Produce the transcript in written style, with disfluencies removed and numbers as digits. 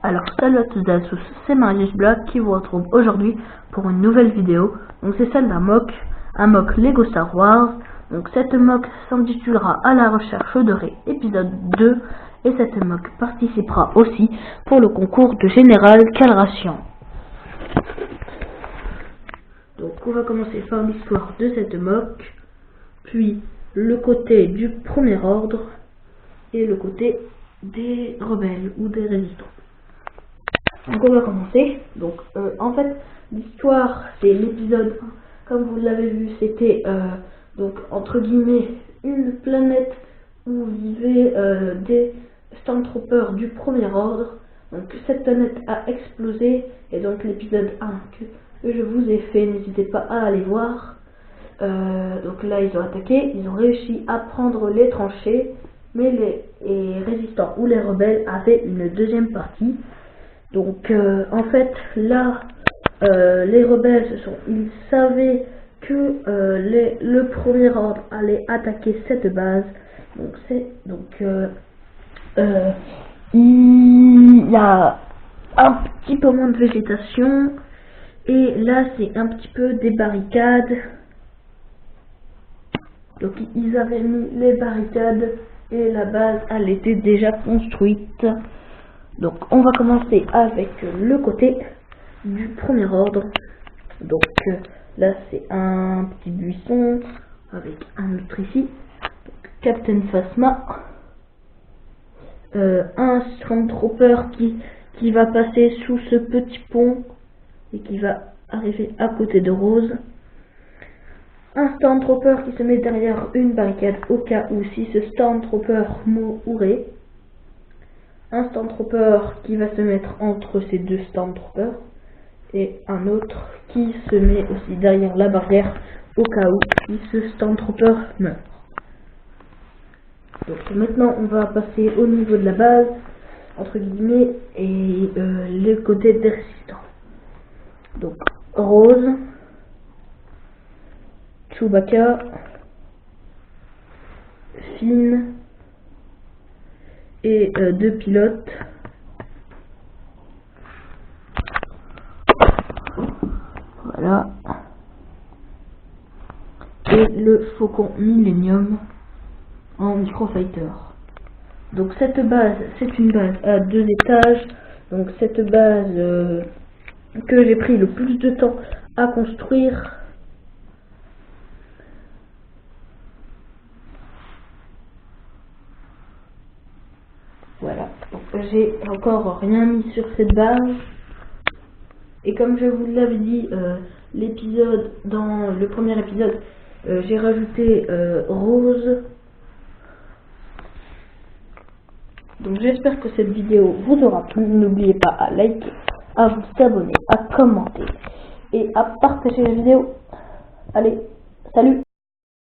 Alors salut à toutes et à tous, c'est Marius Black qui vous retrouve aujourd'hui pour une nouvelle vidéo. Donc c'est celle d'un mock, un mock Lego Star Wars. Donc cette mock s'intitulera À la recherche de Rey épisode 2 et cette mock participera aussi pour le concours de Général Calration. Donc on va commencer par l'histoire de cette mock, puis le côté du premier ordre et le côté des rebelles ou des résistants. Donc on va commencer. Donc en fait l'histoire c'est l'épisode 1. Comme vous l'avez vu, c'était donc entre guillemets une planète où vivaient des Stormtroopers du premier ordre. Donc cette planète a explosé et donc l'épisode 1 que je vous ai fait, n'hésitez pas à aller voir. Donc là ils ont attaqué, ils ont réussi à prendre les tranchées, mais les résistants ou les rebelles avaient une deuxième partie. Donc en fait là les rebelles ils savaient que le premier ordre allait attaquer cette base. Donc il y a un petit peu moins de végétation et là c'est un petit peu des barricades. Donc ils avaient mis les barricades et la base elle était déjà construite. Donc on va commencer avec le côté du premier ordre. Donc là c'est un petit buisson avec un autre ici. Donc, Captain Phasma, un Stormtrooper qui va passer sous ce petit pont et qui va arriver à côté de Rose. Un Stormtrooper qui se met derrière une barricade au cas où si ce Stormtrooper mourrait. Un Stormtrooper qui va se mettre entre ces deux Stormtroopers et un autre qui se met aussi derrière la barrière au cas où si ce Stormtrooper meurt. Donc maintenant on va passer au niveau de la base entre guillemets et le côté des résistants. Donc Rose, Chewbacca, Finn et deux pilotes. Voilà. Et le Faucon Millennium en microfighter. Donc cette base, c'est une base à 2 étages. Donc cette base que j'ai pris le plus de temps à construire. Voilà, donc j'ai encore rien mis sur cette base. Et comme je vous l'avais dit, dans le premier épisode, j'ai rajouté Rose. Donc j'espère que cette vidéo vous aura plu. N'oubliez pas à liker, à vous abonner, à commenter et à partager la vidéo. Allez, salut!